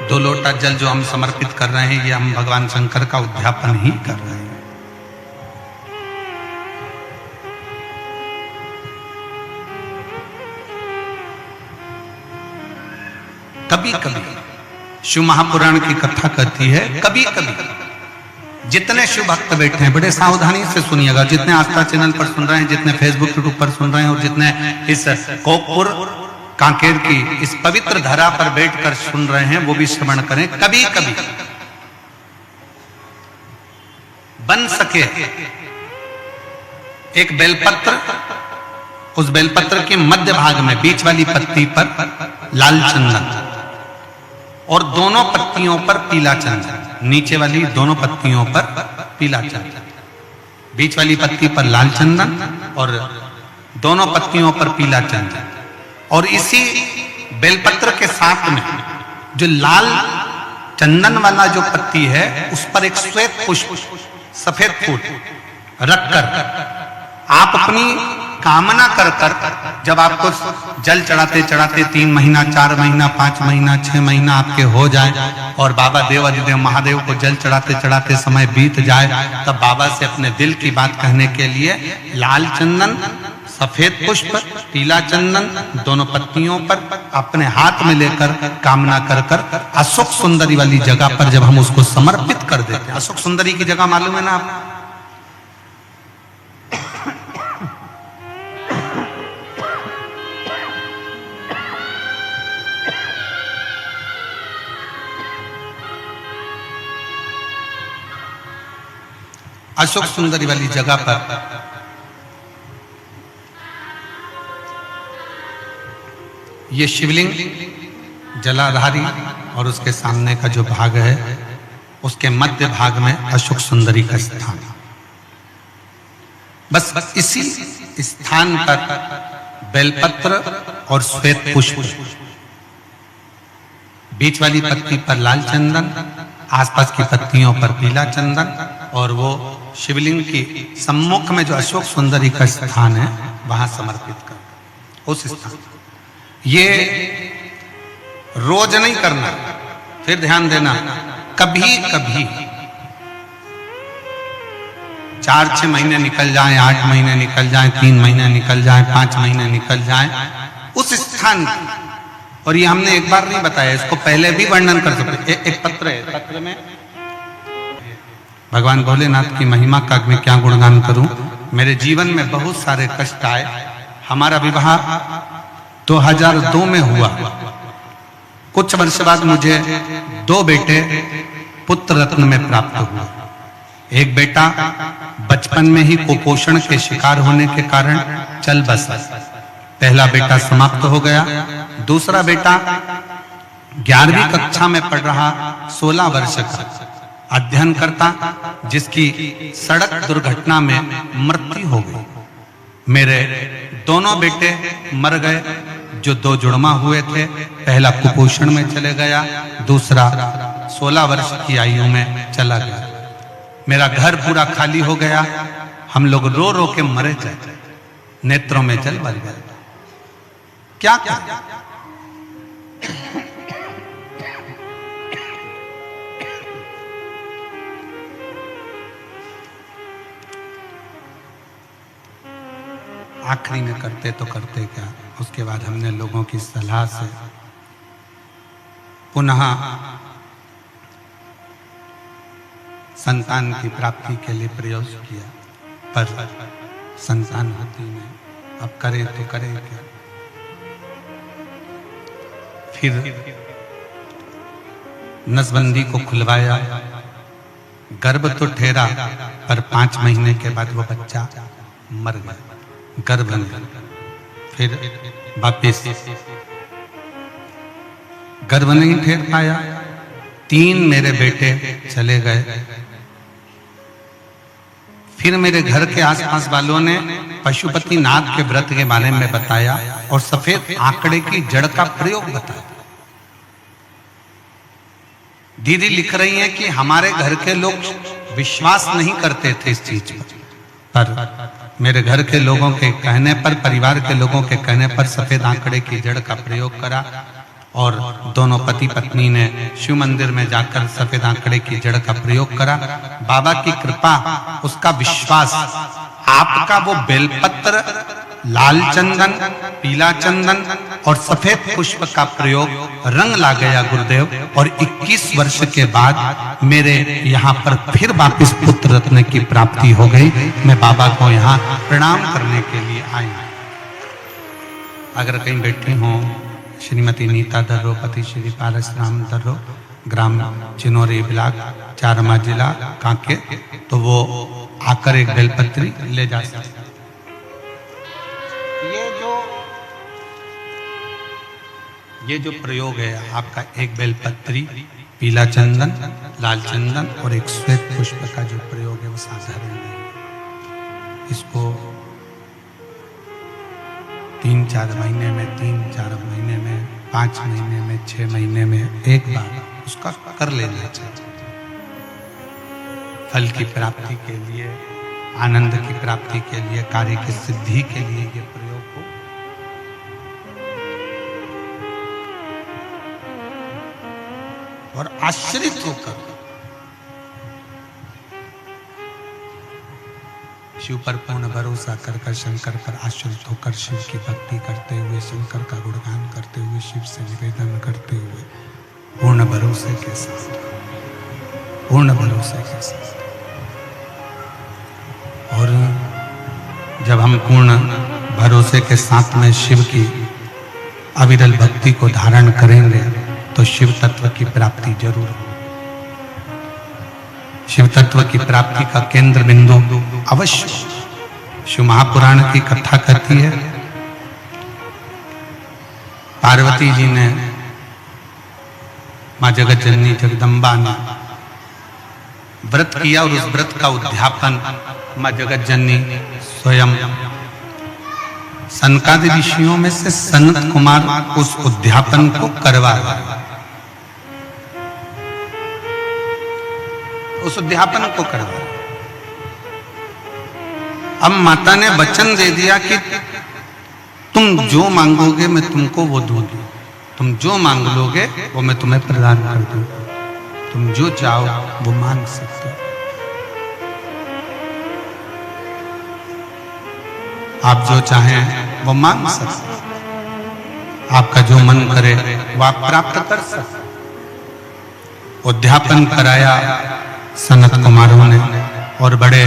2 लोटा जल जो हम समर्पित कर रहे हैं, ये हम भगवान शंकर का उद्यापन ही कर रहे हैं। कभी कभी शिव महापुराण की कथा कहती है, कभी कभी जितने शिव भक्त बैठे हैं बड़े सावधानी से सुनिएगा, जितने आस्था चैनल पर सुन रहे हैं, जितने फेसबुक यूट्यूब पर सुन रहे हैं और जितने इस कोपपुर कांकेर की इस पवित्र धरा पर बैठकर सुन रहे हैं वो भी श्रवण करें। कभी कभी बन सके एक बेलपत्र, उस बेलपत्र के मध्य भाग में बीच वाली पत्ती पर लाल चंदन और दोनों पत्तियों पर पीला चंदन, नीचे वाली दोनों पत्तियों पर पीला चंदन, बीच वाली पत्ती पर लाल चंदन और दोनों पत्तियों पर पीला चंदन, और इसी बेलपत्र के साथ में जो लाल चंदन वाला जो पत्ती है उस पर एक श्वेत पुष्प, सफेद फूल रखकर आप अपनी कामना कर कर, जब आपको जल चढ़ाते चढ़ाते 3 महीना 4 महीना 5 महीना 6 महीना आपके हो जाए और बाबा देवाधिदेव महादेव को जल चढ़ाते चढ़ाते समय बीत जाए, तब बाबा से अपने दिल की बात कहने के लिए लाल चंदन, सफेद पुष्प, पीला चंदन दोनों पत्तियों पर अपने हाथ में लेकर कामना कर कर अशोक सुंदरी वाली जगह पर जब हम उसको समर्पित कर देते हैं, अशोक सुंदरी की जगह मालूम है ना आपको? अशोक सुंदरी वाली जगह पर ये शिवलिंग जलाधारी और उसके सामने का जो भाग है उसके मध्य भाग में अशोक सुंदरी का स्थान। बस इसी स्थान पर बेलपत्र और श्वेत पुष्प, बीच वाली पत्ती पर लाल चंदन, आसपास की पत्तियों पर पीला चंदन और वो शिवलिंग की सम्मुख में जो अशोक सुंदरी का स्थान है वहां समर्पित कर। उस स्थान ये रोज नहीं करना, फिर ध्यान देना, कभी कभी 4-6 महीने निकल जाएं, 8 महीने निकल जाएं, 3 महीने निकल जाएं, 5 महीने निकल जाएं उस स्थान, और ये हमने एक बार नहीं बताया, इसको पहले भी वर्णन कर सकते। एक पत्र है, पत्र में भगवान भोलेनाथ की महिमा का मैं क्या गुणगान करूं। मेरे जीवन में बहुत सारे कष्ट आए। हमारा विवाह 2002 में हुआ। कुछ वर्ष बाद मुझे 2 बेटे पुत्र रत्न में प्राप्त हुए। एक बेटा बचपन में ही कुपोषण के शिकार होने के कारण चल बसा, पहला बेटा समाप्त हो गया। दूसरा बेटा 11वीं कक्षा में पढ़ रहा, 16 वर्ष का अध्ययन करता, जिसकी सड़क दुर्घटना में मृत्यु हो गई। मेरे दोनों बेटे मर गए, जो 2 जुड़वा हुए थे। पहला कुपोषण में चले गया, दूसरा 16 वर्ष की आयु में चला गया। मेरा घर पूरा खाली हो गया। हम लोग रो रो के मरे जाते, नेत्रों में जल भर गया। क्या करें? आखिरी में करते तो करते क्या, उसके बाद हमने लोगों की सलाह से पुनः संतान की प्राप्ति के लिए प्रयास किया, पर संतान होती नहीं। अब करें तो करें क्या? फिर नसबंदी को खुलवाया, गर्भ तो ठहरा, पर 5 महीने के बाद वो बच्चा मर गया, गर्भ में। फिर वापिस गर्भ नहीं ठहर पाया, 3 मेरे बेटे चले गए। फिर मेरे घर के आसपास वालों ने पशुपति नाथ के व्रत के बारे में बताया और सफेद आंकड़े की जड़ का प्रयोग बताया। दीदी लिख रही हैं कि हमारे घर के लोग विश्वास नहीं करते थे इस चीज पर मेरे घर के लोगों के कहने पर, परिवार के लोगों के कहने पर सफेद आंकड़े की जड़ का प्रयोग करा और दोनों पति पत्नी ने शिव मंदिर में जाकर सफेद आंकड़े की जड़ का प्रयोग करा। बाबा की कृपा, उसका विश्वास, आपका वो बेलपत्र, लाल चंदन, पीला चंदन और सफेद पुष्प का प्रयोग रंग ला गया गुरुदेव। और 21 वर्ष के बाद मेरे यहाँ पर फिर वापस पुत्र रत्न की प्राप्ति हो गई। मैं बाबा को यहाँ प्रणाम करने के लिए आई। अगर कहीं बैठी हो श्रीमती नीता दर्रो, पति श्री पारस राम दर्रो, ग्राम चिनोरी ब्लॉक, चारमा जिला कांके, तो वो आकर एक बेलपत्री ले जा सकते। ये जो प्रयोग है आपका, एक बेलपत्री, पीला चंदन, लाल चंदन और एक श्वेत पुष्प का जो प्रयोग है वो साधारण नहीं। इसको 3-4 महीने में, 3-4 महीने में, 5 महीने में, 6 महीने में एक बार उसका कर लेना चाहिए। फल की प्राप्ति के लिए, आनंद की प्राप्ति के लिए, कार्य की सिद्धि के लिए ये प्रयोग हो। और आश्रित होकर शिव पर पूर्ण भरोसा कर शंकर पर आश्रित होकर शिव की भक्ति करते हुए, शंकर का गुणगान करते हुए, शिव से निवेदन करते हुए, पूर्ण भरोसे के साथ, पूर्ण भरोसे के साथ। और जब हम पूर्ण भरोसे के साथ में शिव की अविरल भक्ति को धारण करेंगे तो शिव तत्व की प्राप्ति जरूर होगी। शिव तत्व की प्राप्ति का केंद्र बिंदु अवश्य। शिव महापुराण की कथा कहती है, पार्वती जी ने, मां जगत जननी जगदम्बा ने व्रत किया और उस व्रत का उद्यापन मां जगत जननी स्वयं सनकादि ऋषियों में से सनत कुमार उस उद्यापन को करवाया। उस उद्यापन को करवाया। अब माता ने वचन दे दिया कि तुम जो मांगोगे मैं तुमको वो दूंगी, तुम जो मांग लोगे वो मैं तुम्हें प्रदान कर दूंगी, तुम जो चाहो वो मांग सकते हो। आप जो चाहें वो मांग सकते हो, आपका जो मन करे वो आप प्राप्त कर सकते हो। उद्यापन कराया सनत कुमारों ने और बड़े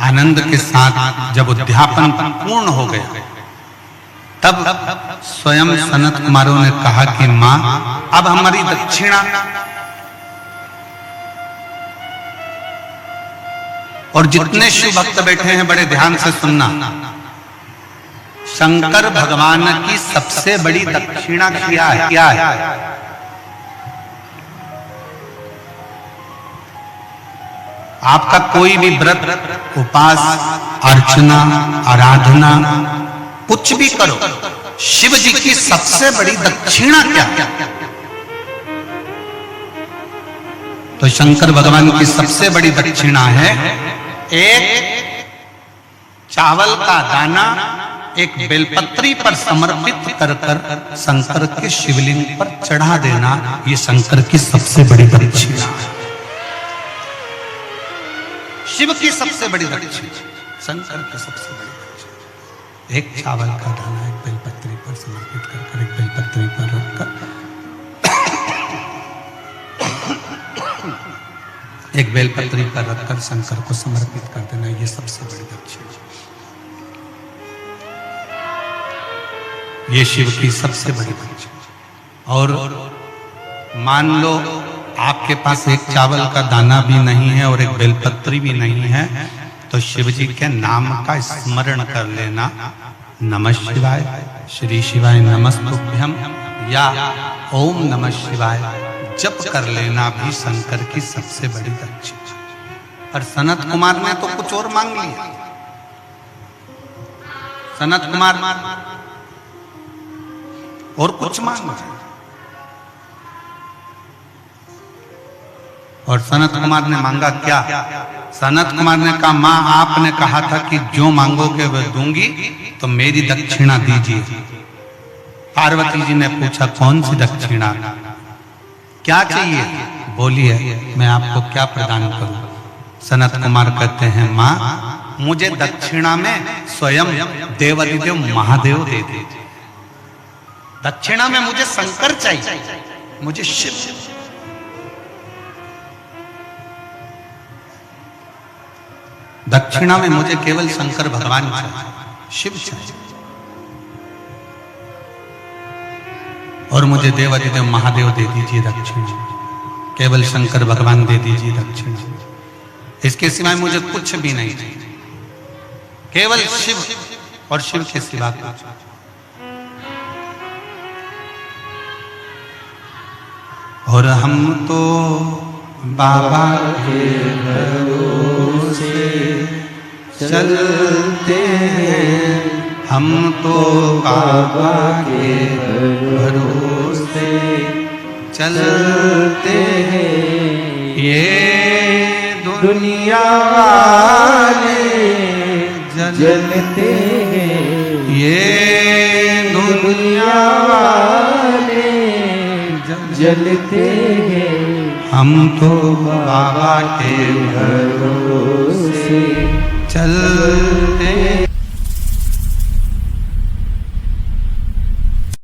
आनंद के साथ जब उद्यापन पूर्ण हो गया तब स्वयं सनत कुमारों ने कहा कि मां, अब हमारी दक्षिणा। और जितने शिव भक्त बैठे हैं बड़े ध्यान से सुनना, शंकर भगवान की सबसे बड़ी दक्षिणा क्या है? आपका कोई भी व्रत, उपास, अर्चना, आराधना कुछ भी करो, शिव जी की सबसे बड़ी दक्षिणा क्या है? तो शंकर भगवान की सबसे बड़ी दक्षिणा है एक चावल का दाना एक बेलपत्री पर समर्पित कर कर शंकर के शिवलिंग पर चढ़ा देना। ये शंकर की सबसे बड़ी दक्षिणा है। शिव की सबसे बड़ी दक्षिणा, शंकर की सबसे बड़ी दक्षिणा। एक चावल का दाना एक बेलपत्री पर समर्पित कर कर, एक बेलपत्री पर रखकर एक बेलपत्री पर रखकर शंकर को समर्पित कर देना, ये सबसे बड़ी दक्षिणा। ये शिव की सबसे बड़ी दक्षिणा। और मान लो आपके पास एक चावल का दाना भी नहीं है और एक बेलपत्री भी नहीं है, तो शिव जी के नाम का स्मरण कर लेना, नमः शिवाय, श्री शिवाय नमस्तुभ्यम या ओम नमः शिवाय जप कर लेना भी शंकर की सबसे बड़ी दक्षिणा। और सनत कुमार ने तो कुछ और मांग लिया। सनत कुमार और कुछ मांग लिया। और सनत कुमार ने मांगा क्या? सनत कुमार ने कहा, मां आपने कहा था कि जो मांगोगे वह दूंगी, तो मेरी दक्षिणा दीजिए। पार्वती जी ने पूछा कौन सी दक्षिणा, क्या चाहिए, बोलिए मैं आपको क्या प्रदान करूं। सनत कुमार कहते हैं मां मुझे दक्षिणा में स्वयं देवादिदेव महादेव दे दीजिए। दक्षिणा में मुझे शंकर चाहिए, मुझे शिव। दक्षिणा में मुझे केवल शंकर भगवान चाहिए, शिव चाहिए, और मुझे देवादिदेव महादेव दे दीजिए दक्षिणा, केवल शंकर भगवान दे दीजिए दक्षिणा। इसके सिवाय मुझे कुछ भी नहीं चाहिए, केवल शिव और शिव के सिवा कुछ। और हम तो बाबा के भरोसे चलते हैं, हम तो बाबा के भरोसे चलते हैं। ये दुनिया वाले जलते हैं, ये दुनिया वाले जलते हैं। हम तो बाबा के भरोसे